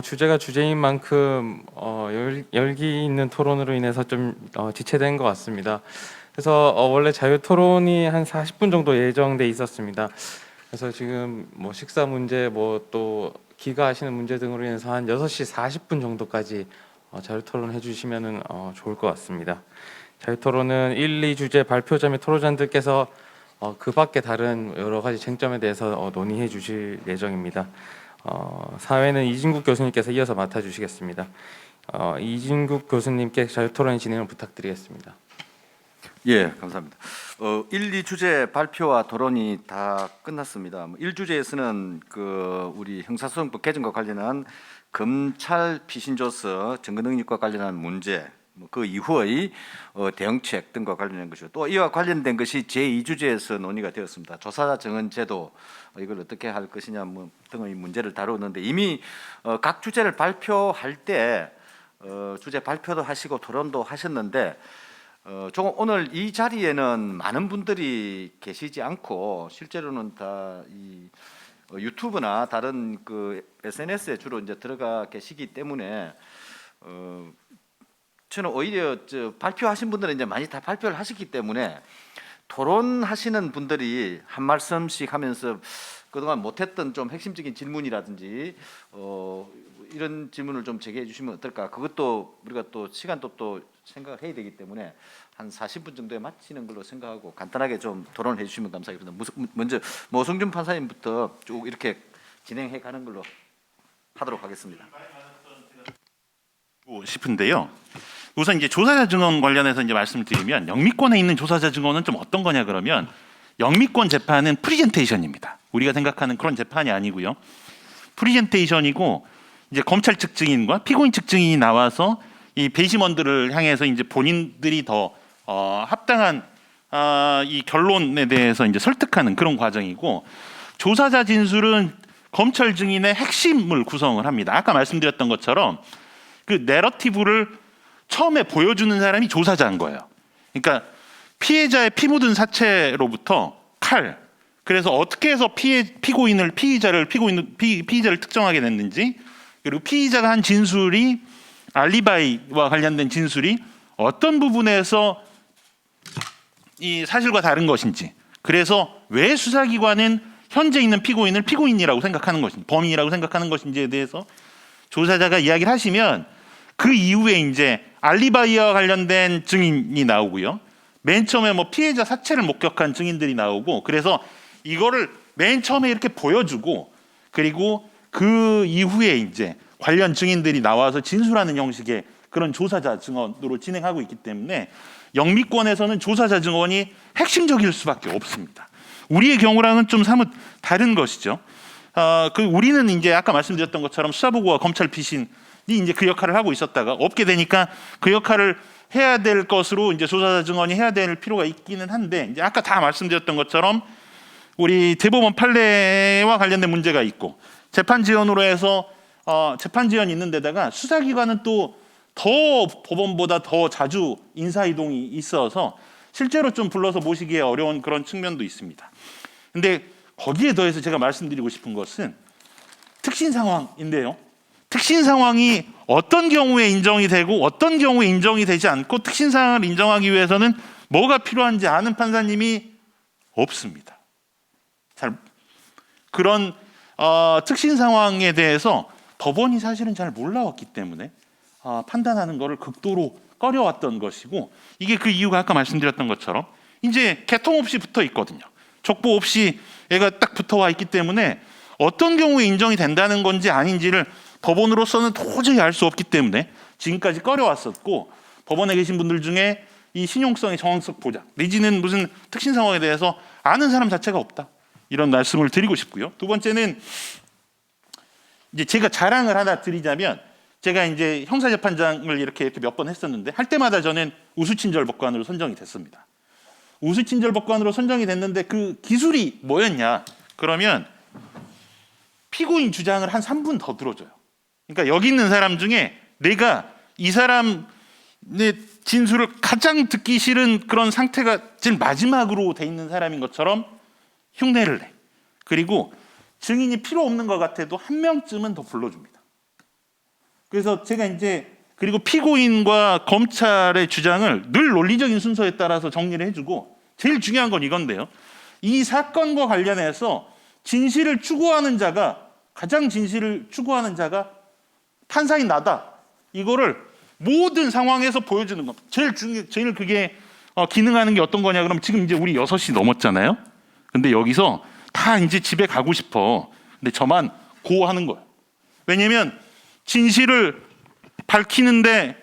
주제가 주제인 만큼 열기 있는 토론으로 인해서 좀 지체된 것 같습니다. 그래서 원래 자유 토론이 한 40분 정도 예정돼 있었습니다. 그래서 지금 뭐 식사 문제, 뭐 또 기가하시는 문제 등으로 인해서 한 6시 40분 정도까지 자유 토론해 주시면은 좋을 것 같습니다. 자유 토론은 1, 2주제 발표자 및 토론자들께서 그 밖에 다른 여러 가지 쟁점에 대해서 논의해 주실 예정입니다. 사회는 이진국 교수님께서 이어서 맡아주시겠습니다. 이진국 교수님께 자유토론 진행을 부탁드리겠습니다. 예, 감사합니다. 1, 2주제 발표와 토론이 다 끝났습니다. 1주제에서는 우리 형사소송법 개정과 관련한 검찰 피신조서 증거능력과 관련한 문제, 그 이후의 대응책 등과 관련된 것이고, 또 이와 관련된 것이 제2주제에서 논의가 되었습니다. 조사자 정원 제도, 이걸 어떻게 할 것이냐 등의 문제를 다루었는데, 이미 각 주제를 발표할 때 주제 발표도 하시고 토론도 하셨는데, 조금 오늘 이 자리에는 많은 분들이 계시지 않고 실제로는 다 이 유튜브나 다른 SNS에 주로 이제 들어가 계시기 때문에 저는 오히려 발표하신 분들은 이제 많이 다 발표를 하셨기 때문에 토론하시는 분들이 한 말씀씩 하면서 그동안 못했던 좀 핵심적인 질문이라든지 이런 질문을 좀 제기해 주시면 어떨까? 그것도 우리가 또 시간도 또 생각을 해야 되기 때문에 한 40분 정도에 마치는 걸로 생각하고 간단하게 좀 토론을 해주시면 감사하겠습니다. 먼저 모승준 판사님부터 쭉 이렇게 진행해 가는 걸로 하도록 하겠습니다. 싶은데요. 우선 이제 조사자 증언 관련해서 이제 말씀을 드리면, 영미권에 있는 조사자 증언은 좀 어떤 거냐 그러면, 영미권 재판은 프리젠테이션입니다. 우리가 생각하는 그런 재판이 아니고요. 프리젠테이션이고, 이제 검찰 측 증인과 피고인 측 증인이 나와서 이 배심원들을 향해서 이제 본인들이 더 합당한 이 결론에 대해서 이제 설득하는 그런 과정이고, 조사자 진술은 검찰 증인의 핵심을 구성을 합니다. 아까 말씀드렸던 것처럼 그 내러티브를 처음에 보여주는 사람이 조사자인 거예요. 그러니까 피해자의 피 묻은 사체로부터 칼, 그래서 어떻게 해서 피의자를 특정하게 됐는지, 그리고 피의자가 한 진술이 알리바이와 관련된 진술이 어떤 부분에서 이 사실과 다른 것인지, 그래서 왜 수사기관은 현재 있는 피고인을 피고인이라고 생각하는 것인지, 범인이라고 생각하는 것인지에 대해서 조사자가 이야기를 하시면, 그 이후에 이제 알리바이와 관련된 증인이 나오고요. 맨 처음에 뭐 피해자 사체를 목격한 증인들이 나오고, 그래서 이거를 맨 처음에 이렇게 보여주고, 그리고 그 이후에 이제 관련 증인들이 나와서 진술하는 형식의 그런 조사자 증언으로 진행하고 있기 때문에 영미권에서는 조사자 증언이 핵심적일 수밖에 없습니다. 우리의 경우랑은 좀 사뭇 다른 것이죠. 우리는 이제 아까 말씀드렸던 것처럼 수사보고와 검찰 피신이 이제 그 역할을 하고 있었다가 없게 되니까 그 역할을 해야 될 것으로 이제 조사자 증언이 해야 될 필요가 있기는 한데, 이제 아까 다 말씀드렸던 것처럼 우리 대법원 판례와 관련된 문제가 있고, 재판 지연으로 해서 재판 지연이 있는 데다가 수사기관은 또 더 법원보다 더 자주 인사이동이 있어서 실제로 좀 불러서 모시기에 어려운 그런 측면도 있습니다. 근데 거기에 더해서 제가 말씀드리고 싶은 것은 특신 상황인데요. 특신 상황이 어떤 경우에 인정이 되고 어떤 경우에 인정이 되지 않고, 특신 상황을 인정하기 위해서는 뭐가 필요한지 아는 판사님이 없습니다. 그런 특신 상황에 대해서 법원이 사실은 잘 몰라왔기 때문에 판단하는 것을 극도로 꺼려왔던 것이고, 이게 그 이유가 아까 말씀드렸던 것처럼 이제 개통 없이 붙어 있거든요. 족보 없이 얘가 딱 붙어와 있기 때문에 어떤 경우에 인정이 된다는 건지 아닌지를 법원으로서는 도저히 알 수 없기 때문에 지금까지 꺼려왔었고, 법원에 계신 분들 중에 이 신용성의 정황적 보장 내지는 무슨 특신 상황에 대해서 아는 사람 자체가 없다, 이런 말씀을 드리고 싶고요. 두 번째는 이제 제가 자랑을 하나 드리자면, 제가 이제 형사재판장을 이렇게 몇 번 했었는데, 할 때마다 저는 우수친절 법관으로 선정이 됐습니다. 우수친절 법관으로 선정이 됐는데 그 기술이 뭐였냐 그러면, 피고인 주장을 한 3분 더 들어줘요. 그러니까 여기 있는 사람 중에 내가 이 사람의 진술을 가장 듣기 싫은 그런 상태가 제일 마지막으로 돼 있는 사람인 것처럼 흉내를 내. 그리고 증인이 필요 없는 것 같아도 한 명쯤은 더 불러줍니다. 그래서 제가 이제 그리고 피고인과 검찰의 주장을 늘 논리적인 순서에 따라서 정리를 해주고 제일 중요한 건 이건데요. 이 사건과 관련해서 진실을 추구하는 자가 가장 진실을 추구하는 자가 판사인 나다. 이거를 모든 상황에서 보여주는 겁니다. 제일 그게 기능하는 게 어떤 거냐 그러면 지금 이제 우리 6시 넘었잖아요. 근데 여기서 다 이제 집에 가고 싶어. 근데 저만 고하는 거예요. 왜냐면 진실을 밝히는데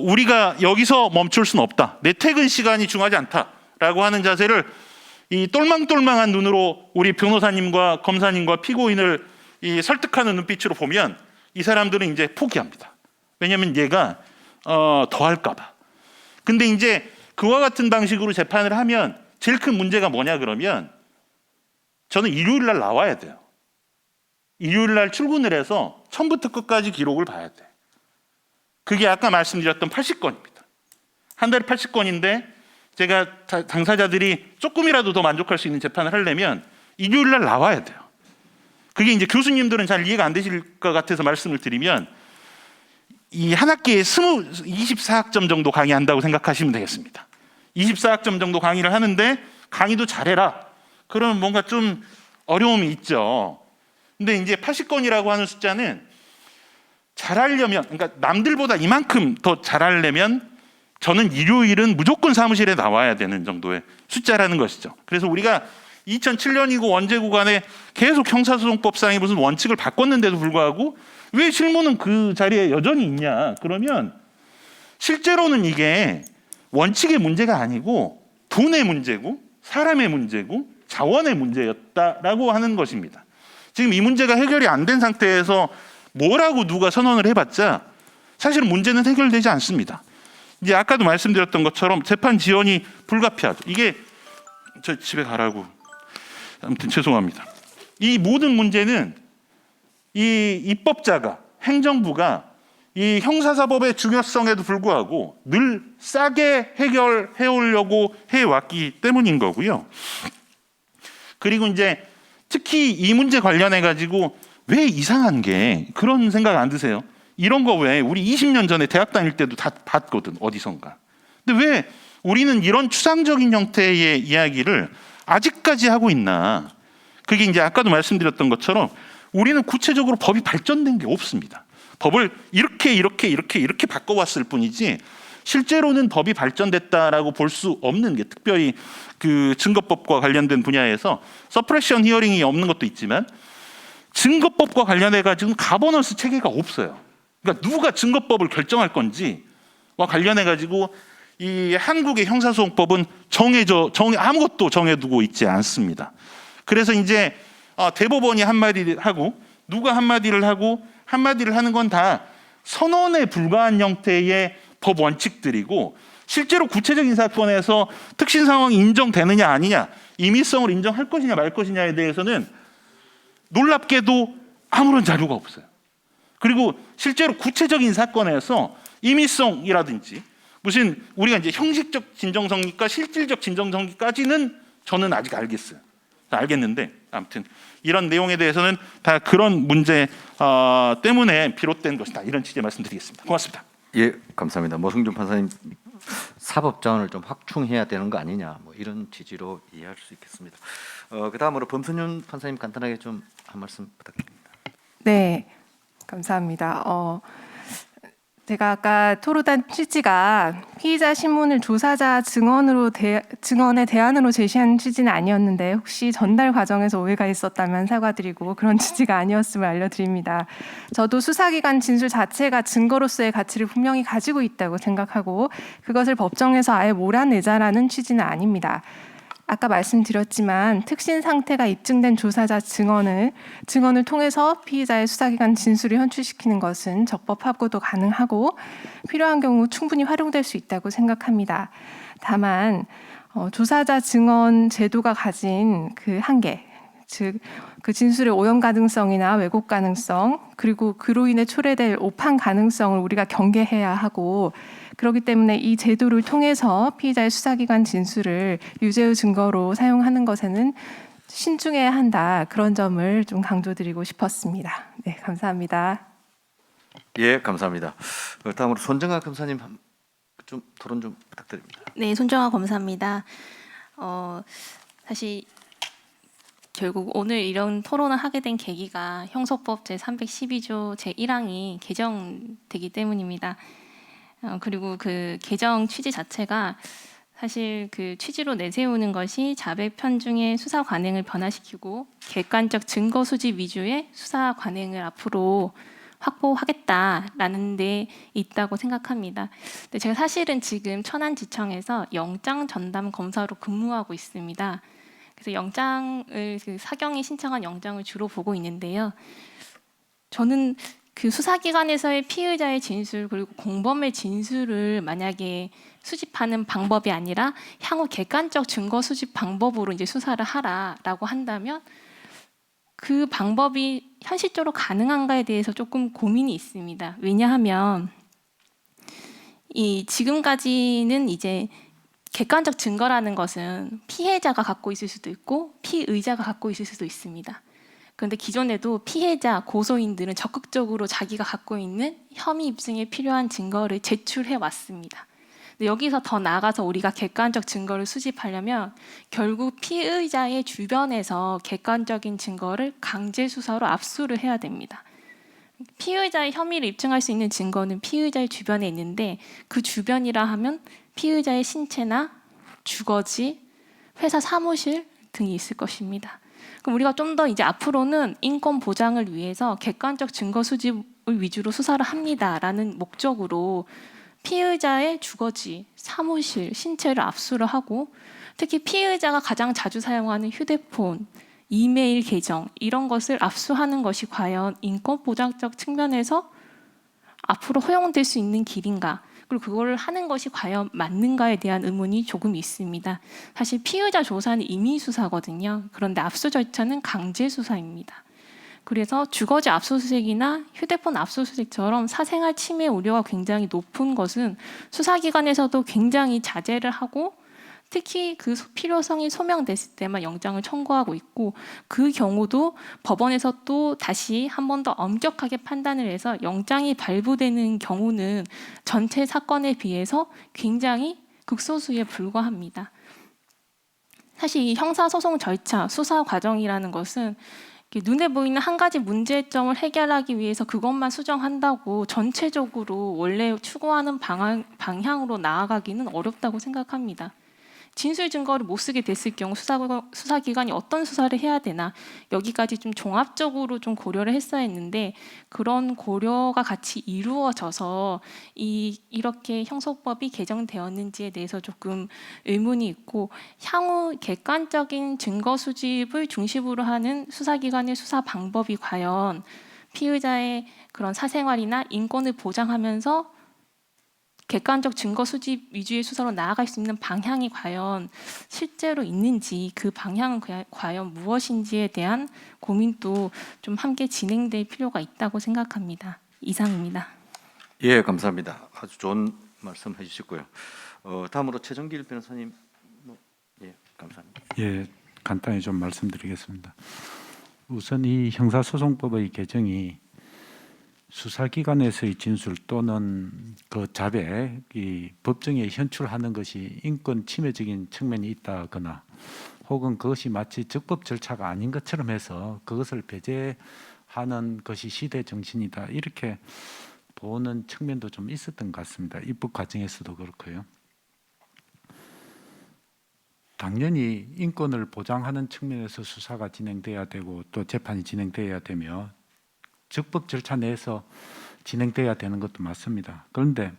우리가 여기서 멈출 수는 없다. 내 퇴근 시간이 중요하지 않다라고 하는 자세를 이 똘망똘망한 눈으로 우리 변호사님과 검사님과 피고인을 이 설득하는 눈빛으로 보면 이 사람들은 이제 포기합니다. 왜냐하면 얘가 더 할까봐. 근데 이제 그와 같은 방식으로 재판을 하면 제일 큰 문제가 뭐냐 그러면 저는 일요일 날 나와야 돼요. 일요일 날 출근을 해서 처음부터 끝까지 기록을 봐야 돼. 그게 아까 말씀드렸던 80건입니다. 한 달에 80건인데 제가 당사자들이 조금이라도 더 만족할 수 있는 재판을 하려면 일요일 날 나와야 돼요. 그게 이제 교수님들은 잘 이해가 안 되실 것 같아서 말씀을 드리면 이 한 학기에 24학점 정도 강의한다고 생각하시면 되겠습니다. 24학점 정도 강의를 하는데 강의도 잘해라. 그러면 뭔가 좀 어려움이 있죠. 근데 이제 80건이라고 하는 숫자는 잘하려면, 그러니까 남들보다 이만큼 더 잘하려면 저는 일요일은 무조건 사무실에 나와야 되는 정도의 숫자라는 것이죠. 그래서 우리가 2007년이고 원제구간에 계속 형사소송법상의 무슨 원칙을 바꿨는데도 불구하고 왜 실무는 그 자리에 여전히 있냐? 그러면 실제로는 이게 원칙의 문제가 아니고 돈의 문제고 사람의 문제고 자원의 문제였다라고 하는 것입니다. 지금 이 문제가 해결이 안 된 상태에서 뭐라고 누가 선언을 해봤자 사실은 문제는 해결되지 않습니다. 이제 아까도 말씀드렸던 것처럼 재판 지연이 불가피하죠. 이게 저 집에 가라고. 아무튼 죄송합니다. 이 모든 문제는 이 입법자가 행정부가 이 형사사법의 중요성에도 불구하고 늘 싸게 해결해 오려고 해왔기 때문인 거고요. 그리고 이제 특히 이 문제 관련해 가지고 왜 이상한 게 그런 생각 안 드세요? 이런 거 왜 우리 20년 전에 대학 다닐 때도 다 봤거든 어디선가. 근데 왜 우리는 이런 추상적인 형태의 이야기를 아직까지 하고 있나? 그게 이제 아까도 말씀드렸던 것처럼 우리는 구체적으로 법이 발전된 게 없습니다. 법을 이렇게 바꿔왔을 뿐이지 실제로는 법이 발전됐다라고 볼 수 없는 게 특별히 그 증거법과 관련된 분야에서 서프레션 히어링이 없는 것도 있지만 증거법과 관련해 가지고 가버넌스 체계가 없어요. 그러니까 누가 증거법을 결정할 건지와 관련해 가지고 이 한국의 형사소송법은 아무것도 정해두고 있지 않습니다. 그래서 이제 대법원이 한마디를 하고 누가 한마디를 하고 한마디를 하는 건 다 선언에 불과한 형태의 법 원칙들이고 실제로 구체적인 사건에서 특신 상황이 인정되느냐 아니냐 임의성을 인정할 것이냐 말 것이냐에 대해서는 놀랍게도 아무런 자료가 없어요. 그리고 실제로 구체적인 사건에서 임의성이라든지 무슨 우리가 이제 형식적 진정성립과 실질적 진정성립까지는 저는 아직 알겠는데 아무튼 이런 내용에 대해서는 다 그런 문제 때문에 비롯된 것이다. 이런 취지의 말씀드리겠습니다. 고맙습니다. 예, 감사합니다. 모승준 판사님, 사법 자원을 좀 확충해야 되는 거 아니냐, 뭐 이런 취지로 이해할 수 있겠습니다. 그다음으로 범선윤 판사님 간단하게 좀 한 말씀 부탁드립니다. 네, 감사합니다. 제가 아까 토로한 취지가 피의자 신문을 조사자 증언의 대안으로 제시한 취지는 아니었는데 혹시 전달 과정에서 오해가 있었다면 사과드리고 그런 취지가 아니었음을 알려드립니다. 저도 수사기관 진술 자체가 증거로서의 가치를 분명히 가지고 있다고 생각하고 그것을 법정에서 아예 몰아내자라는 취지는 아닙니다. 아까 말씀드렸지만 특신 상태가 입증된 조사자 증언을 통해서 피의자의 수사기관 진술을 현출시키는 것은 적법하고도 가능하고 필요한 경우 충분히 활용될 수 있다고 생각합니다. 다만 조사자 증언 제도가 가진 그 한계, 즉 그 진술의 오염 가능성이나 왜곡 가능성 그리고 그로 인해 초래될 오판 가능성을 우리가 경계해야 하고 그렇기 때문에 이 제도를 통해서 피의자의 수사기관 진술을 유죄의 증거로 사용하는 것에는 신중해야 한다. 그런 점을 좀 강조드리고 싶었습니다. 네, 감사합니다. 예, 감사합니다. 다음으로 손정아 검사님 좀 토론 좀 부탁드립니다. 네, 손정아 검사입니다. 사실 결국 오늘 이런 토론을 하게 된 계기가 형소법 제312조 제1항이 개정되기 때문입니다. 그리고 그 개정 취지 자체가 사실 그 취지로 내세우는 것이 자백 편중의 수사 관행을 변화시키고 객관적 증거 수집 위주의 수사 관행을 앞으로 확보하겠다라는 데 있다고 생각합니다. 근데 제가 사실은 지금 천안지청에서 영장 전담 검사로 근무하고 있습니다. 그래서 영장을 그 사경이 신청한 영장을 주로 보고 있는데요. 저는 그 수사기관에서의 피의자의 진술 그리고 공범의 진술을 만약에 수집하는 방법이 아니라 향후 객관적 증거 수집 방법으로 이제 수사를 하라라고 한다면 그 방법이 현실적으로 가능한가에 대해서 조금 고민이 있습니다. 왜냐하면 이 지금까지는 이제 객관적 증거라는 것은 피해자가 갖고 있을 수도 있고 피의자가 갖고 있을 수도 있습니다. 그런데 기존에도 피해자, 고소인들은 적극적으로 자기가 갖고 있는 혐의 입증에 필요한 증거를 제출해 왔습니다. 근데 여기서 더 나아가서 우리가 객관적 증거를 수집하려면 결국 피의자의 주변에서 객관적인 증거를 강제 수사로 압수를 해야 됩니다. 피의자의 혐의를 입증할 수 있는 증거는 피의자의 주변에 있는데 그 주변이라 하면 피의자의 신체나 주거지, 회사 사무실 등이 있을 것입니다. 그럼 우리가 좀 더 이제 앞으로는 인권 보장을 위해서 객관적 증거 수집을 위주로 수사를 합니다라는 목적으로 피의자의 주거지, 사무실, 신체를 압수를 하고 특히 피의자가 가장 자주 사용하는 휴대폰, 이메일 계정 이런 것을 압수하는 것이 과연 인권 보장적 측면에서 앞으로 허용될 수 있는 길인가? 그리고 그걸 하는 것이 과연 맞는가에 대한 의문이 조금 있습니다. 사실 피의자 조사는 임의 수사거든요. 그런데 압수 절차는 강제 수사입니다. 그래서 주거지 압수수색이나 휴대폰 압수수색처럼 사생활 침해 우려가 굉장히 높은 것은 수사기관에서도 굉장히 자제를 하고 특히 그 필요성이 소명됐을 때만 영장을 청구하고 있고 그 경우도 법원에서 또 다시 한 번 더 엄격하게 판단을 해서 영장이 발부되는 경우는 전체 사건에 비해서 굉장히 극소수에 불과합니다. 사실 이 형사소송 절차, 수사 과정이라는 것은 눈에 보이는 한 가지 문제점을 해결하기 위해서 그것만 수정한다고 전체적으로 원래 추구하는 방향으로 나아가기는 어렵다고 생각합니다. 진술 증거를 못 쓰게 됐을 경우 수사기관이 어떤 수사를 해야 되나 여기까지 좀 종합적으로 좀 고려를 했어야 했는데 그런 고려가 같이 이루어져서 이렇게 형소법이 개정되었는지에 대해서 조금 의문이 있고 향후 객관적인 증거 수집을 중심으로 하는 수사기관의 수사 방법이 과연 피의자의 그런 사생활이나 인권을 보장하면서 객관적 증거 수집 위주의 수사로 나아갈 수 있는 방향이 과연 실제로 있는지 그 방향은 과연 무엇인지에 대한 고민도 좀 함께 진행될 필요가 있다고 생각합니다. 이상입니다. 예, 감사합니다. 아주 좋은 말씀 해주셨고요. 다음으로 최정길 변호사님, 예, 감사합니다. 예, 간단히 좀 말씀드리겠습니다. 우선 이 형사소송법의 개정이 수사기관에서의 진술 또는 그 자백이 법정에 현출하는 것이 인권 침해적인 측면이 있다거나 혹은 그것이 마치 적법 절차가 아닌 것처럼 해서 그것을 배제하는 것이 시대 정신이다 이렇게 보는 측면도 좀 있었던 것 같습니다. 입법 과정에서도 그렇고요. 당연히 인권을 보장하는 측면에서 수사가 진행돼야 되고 또 재판이 진행돼야 되며 적법 절차 내에서 진행돼야 되는 것도 맞습니다. 그런데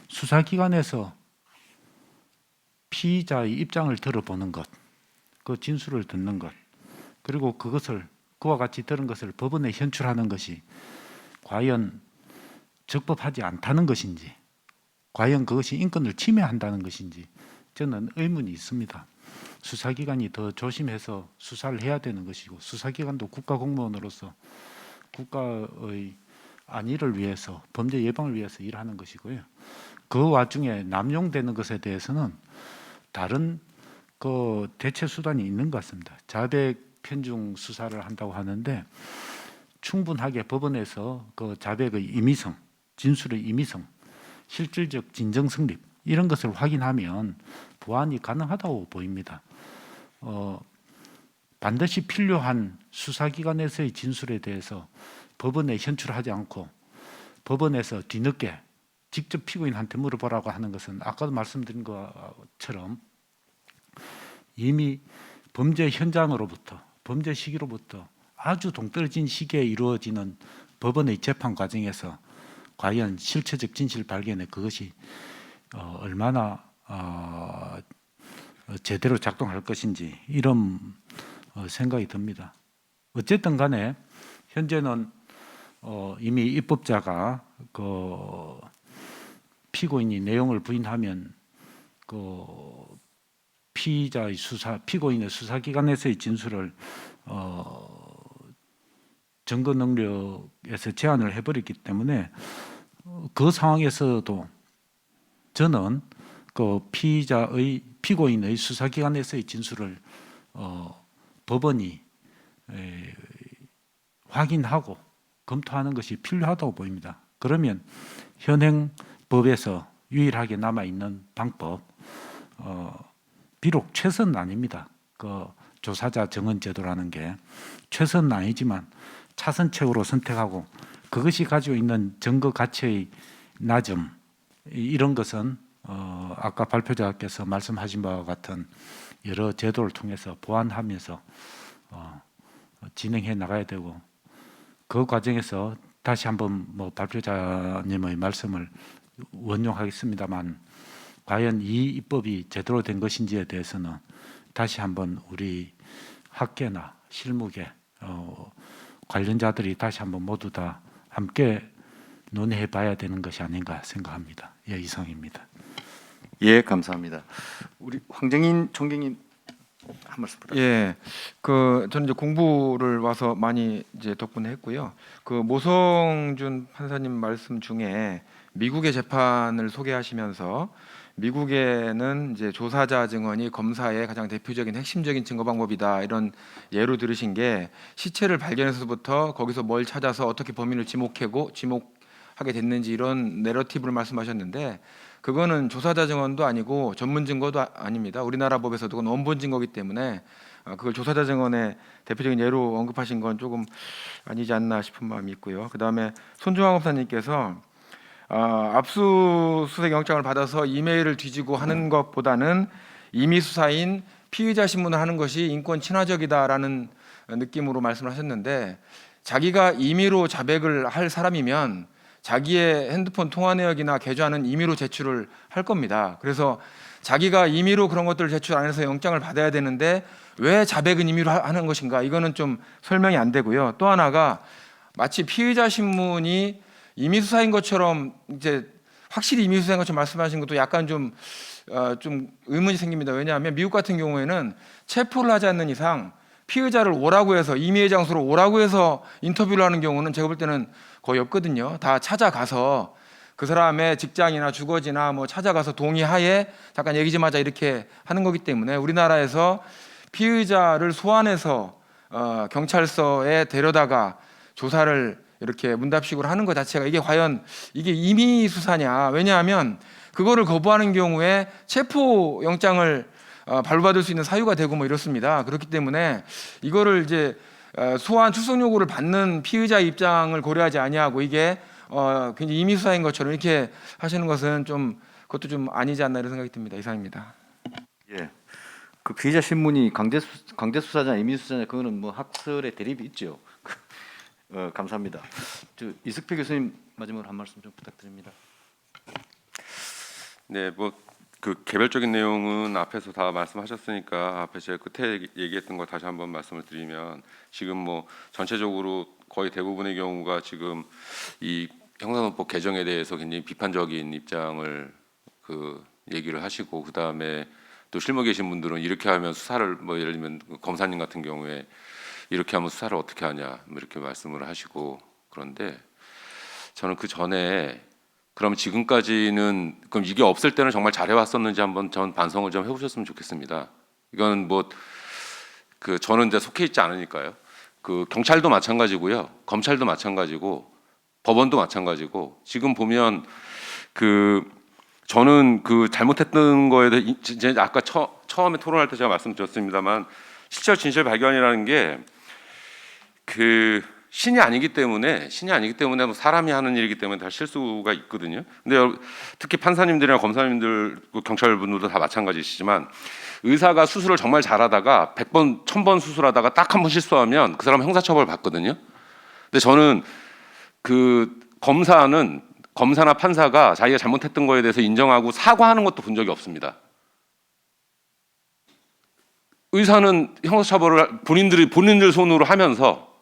수사기관에서 피의자의 입장을 들어보는 것, 그 진술을 듣는 것, 그리고 그와 같이 들은 것을 법원에 현출하는 것이 과연 적법하지 않다는 것인지, 과연 그것이 인권을 침해한다는 것인지 저는 의문이 있습니다. 수사기관이 더 조심해서 수사를 해야 되는 것이고 수사기관도 국가공무원으로서 국가의 안위를 위해서 범죄 예방을 위해서 일하는 것이고요. 그 와중에 남용되는 것에 대해서는 다른 그 대체 수단이 있는 것 같습니다. 자백 편중 수사를 한다고 하는데 충분하게 법원에서 그 자백의 임의성, 진술의 임의성, 실질적 진정 성립 이런 것을 확인하면 보완이 가능하다고 보입니다. 반드시 필요한 수사기관에서의 진술에 대해서 법원에 현출하지 않고 법원에서 뒤늦게 직접 피고인한테 물어보라고 하는 것은 아까도 말씀드린 것처럼 이미 범죄 현장으로부터 범죄 시기로부터 아주 동떨어진 시기에 이루어지는 법원의 재판 과정에서 과연 실체적 진실 발견에 그것이 얼마나 제대로 작동할 것인지 이런 생각이 듭니다. 어쨌든 간에 현재는 이미 입법자가 그 피고인이 내용을 부인하면 그 피의자의 피고인의 수사기관에서의 진술을 증거 능력에서 제한을 해버렸기 때문에 그 상황에서도 저는 그 피고인의 수사기관에서의 진술을 법원이 확인하고 검토하는 것이 필요하다고 보입니다. 그러면 현행 법에서 유일하게 남아 있는 방법, 비록 최선은 아닙니다. 그 조사자 증언 제도라는 게 최선은 아니지만 차선책으로 선택하고 그것이 가지고 있는 증거 가치의 낮음 이런 것은 아까 발표자께서 말씀하신 바와 같은 여러 제도를 통해서 보완하면서 진행해 나가야 되고 그 과정에서 다시 한번 뭐 발표자님의 말씀을 원용하겠습니다만 과연 이 입법이 제대로 된 것인지에 대해서는 다시 한번 우리 학계나 실무계 관련자들이 다시 한번 모두 다 함께 논의해 봐야 되는 것이 아닌가 생각합니다. 예, 이상입니다. 예, 감사합니다. 우리 황정인 총경님 한 말씀 부탁드립니다. 예, 저는 이제 공부를 와서 많이 이제 덕분에 했고요. 그 모성준 판사님 말씀 중에 미국의 재판을 소개하시면서 미국에는 이제 조사자 증언이 검사의 가장 대표적인 핵심적인 증거 방법이다 이런 예로 들으신 게 시체를 발견해서부터 거기서 뭘 찾아서 어떻게 범인을 지목하게 됐는지 이런 내러티브를 말씀하셨는데 그거는 조사자 증언도 아니고 전문 증거도 아닙니다. 우리나라 법에서도 그건 원본 증거이기 때문에 그걸 조사자 증언의 대표적인 예로 언급하신 건 조금 아니지 않나 싶은 마음이 있고요. 그다음에 손중환 검사님께서 압수수색 영장을 받아서 이메일을 뒤지고 하는 것보다는 임의 수사인 피의자 신문을 하는 것이 인권 친화적이다라는 느낌으로 말씀을 하셨는데 자기가 임의로 자백을 할 사람이면 자기의 핸드폰 통화 내역이나 계좌는 임의로 제출을 할 겁니다. 그래서 자기가 임의로 그런 것들을 제출 안 해서 영장을 받아야 되는데 왜 자백은 임의로 하는 것인가? 이거는 좀 설명이 안 되고요. 또 하나가 마치 피의자 신문이 임의 수사인 것처럼 이제 확실히 임의 수사인 것처럼 말씀하신 것도 약간 좀 의문이 생깁니다. 왜냐하면 미국 같은 경우에는 체포를 하지 않는 이상 피의자를 오라고 해서 임의의 장소로 오라고 해서 인터뷰를 하는 경우는 제가 볼 때는 거의 없거든요. 다 찾아가서 그 사람의 직장이나 주거지나 뭐 찾아가서 동의하에 잠깐 얘기 좀 하자 이렇게 하는 거기 때문에 우리나라에서 피의자를 소환해서 경찰서에 데려다가 조사를 이렇게 문답식으로 하는 것 자체가 이게 과연 이게 임의 수사냐? 왜냐하면 그거를 거부하는 경우에 체포 영장을 발부받을 수 있는 사유가 되고 뭐 이렇습니다. 그렇기 때문에 이거를 이제 소환 출석 요구를 받는 피의자 입장을 고려하지 아니하고 이게 굉장히 임의 수사인 것처럼 이렇게 하시는 것은 좀 그것도 좀 아니지 않나 이런 생각이 듭니다. 이상입니다. 예, 그 피의자 신문이 강제 수사냐 임의 수사냐 그거는 뭐 학설의 대립이 있죠. 감사합니다. 이석표 교수님 마지막으로 한 말씀 좀 부탁드립니다. 네, 뭐 그 개별적인 내용은 앞에서 다 말씀하셨으니까 앞에 제가 끝에 얘기했던 거 다시 한번 말씀을 드리면 지금 뭐 전체적으로 거의 대부분의 경우가 지금 이 형사소송법 개정에 대해서 굉장히 비판적인 입장을 그 얘기를 하시고 그 다음에 또 실무 계신 분들은 이렇게 하면 수사를 뭐 예를 들면 검사님 같은 경우에 이렇게 하면 수사를 어떻게 하냐 뭐 이렇게 말씀을 하시고 그런데 저는 그 전에 그럼 지금까지는 그럼 이게 없을 때는 정말 잘해왔었는지 한번 전 반성을 좀 해보셨으면 좋겠습니다. 이건 뭐 그 저는 이제 속해 있지 않으니까요. 그 경찰도 마찬가지고요, 검찰도 마찬가지고, 법원도 마찬가지고, 지금 보면 그 저는 그 잘못했던 거에 대해 이제 아까 처음에 토론할 때 제가 말씀드렸습니다만, 실제 진실 발견이라는 게 그 신이 아니기 때문에 뭐 사람이 하는 일이기 때문에 다 실수가 있거든요. 근데 특히 판사님들이나 검사님들, 경찰분들도 다 마찬가지시지만, 의사가 수술을 정말 잘하다가 100번, 1000번 수술하다가 딱 한 번 실수하면 그 사람 형사처벌 받거든요. 근데 저는 그 검사나 판사가 자기가 잘못했던 거에 대해서 인정하고 사과하는 것도 본 적이 없습니다. 의사는 형사처벌을 본인들 손으로 하면서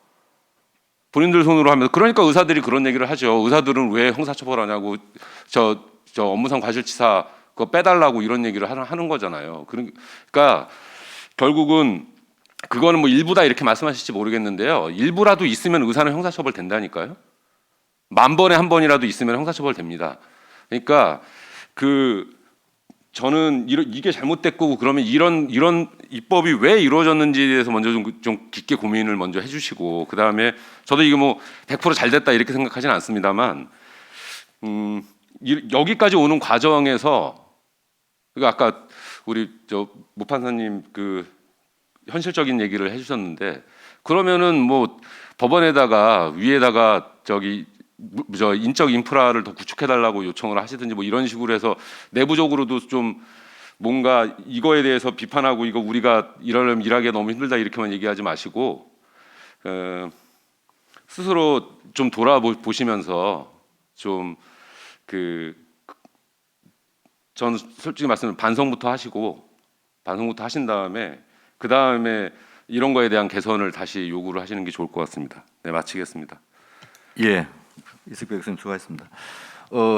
그러니까 의사들이 그런 얘기를 하죠. 의사들은 왜 형사처벌하냐고, 저 업무상 과실치사 그거 빼달라고 이런 얘기를 하는 거잖아요. 그러니까 결국은 그거는 뭐 일부다 이렇게 말씀하실지 모르겠는데요. 일부라도 있으면 의사는 형사처벌 된다니까요. 1000번에 한 번이라도 있으면 형사처벌 됩니다. 그러니까 저는 이게 잘못됐고, 그러면 이런 입법이 왜 이루어졌는지에 대해서 먼저 좀 깊게 고민을 먼저 해주시고, 그 다음에 저도 이게 뭐 100% 잘됐다 이렇게 생각하지는 않습니다만, 여기까지 오는 과정에서, 그러니까 아까 우리 모 판사님 그 현실적인 얘기를 해주셨는데, 그러면은 뭐 법원에다가 위에다가 인적 인프라를 더 구축해달라고 요청을 하시든지 뭐 이런 식으로 해서 내부적으로도 좀 뭔가 이거에 대해서 비판하고, 이거 우리가 이러려면 일하기가 너무 힘들다 이렇게만 얘기하지 마시고, 스스로 좀 돌아보시면서 좀 저는 솔직히 말씀드리면 반성부터 하신 다음에 그 다음에 이런 거에 대한 개선을 다시 요구를 하시는 게 좋을 것 같습니다. 네, 마치겠습니다. 예, 이석배 교수님 수고하셨습니다.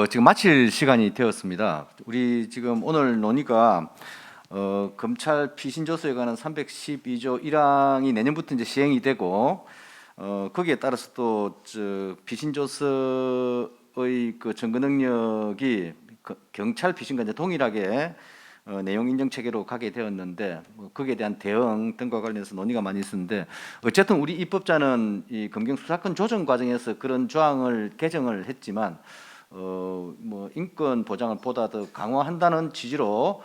지금 마칠 시간이 되었습니다. 우리 지금 오늘 논의가 검찰 피신조서에 관한 312조 1항이 내년부터 이제 시행이 되고, 거기에 따라서 또 피신조서의 그 증거 능력이 경찰 피신과 이제 동일하게 내용 인정 체계로 가게 되었는데, 거기에 대한 대응 등과 관련해서 논의가 많이 있었는데, 어쨌든 우리 입법자는 이 검경 수사권 조정 과정에서 그런 조항을 개정을 했지만, 뭐 인권 보장을 보다 더 강화한다는 취지로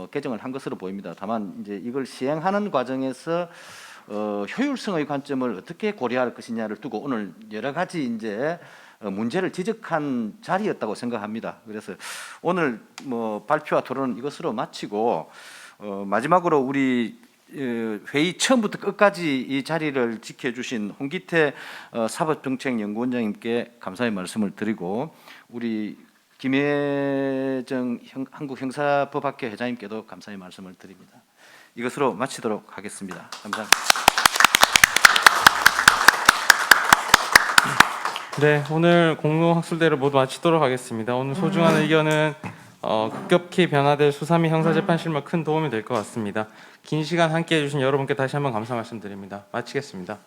개정을 한 것으로 보입니다. 다만 이제 이걸 시행하는 과정에서 효율성의 관점을 어떻게 고려할 것이냐를 두고 오늘 여러 가지 이제 문제를 지적한 자리였다고 생각합니다. 그래서 오늘 뭐 발표와 토론은 이것으로 마치고, 마지막으로 우리 회의 처음부터 끝까지 이 자리를 지켜주신 홍기태 사법정책연구원장님께 감사의 말씀을 드리고, 우리 김혜정 한국형사법학회 회장님께도 감사의 말씀을 드립니다. 이것으로 마치도록 하겠습니다. 감사합니다. 네, 오늘 공동학술대를 모두 마치도록 하겠습니다. 오늘 소중한 의견은 급격히 변화될 수사 및 형사재판 실무에 큰 도움이 될 것 같습니다. 긴 시간 함께해 주신 여러분께 다시 한번 감사 말씀드립니다. 마치겠습니다.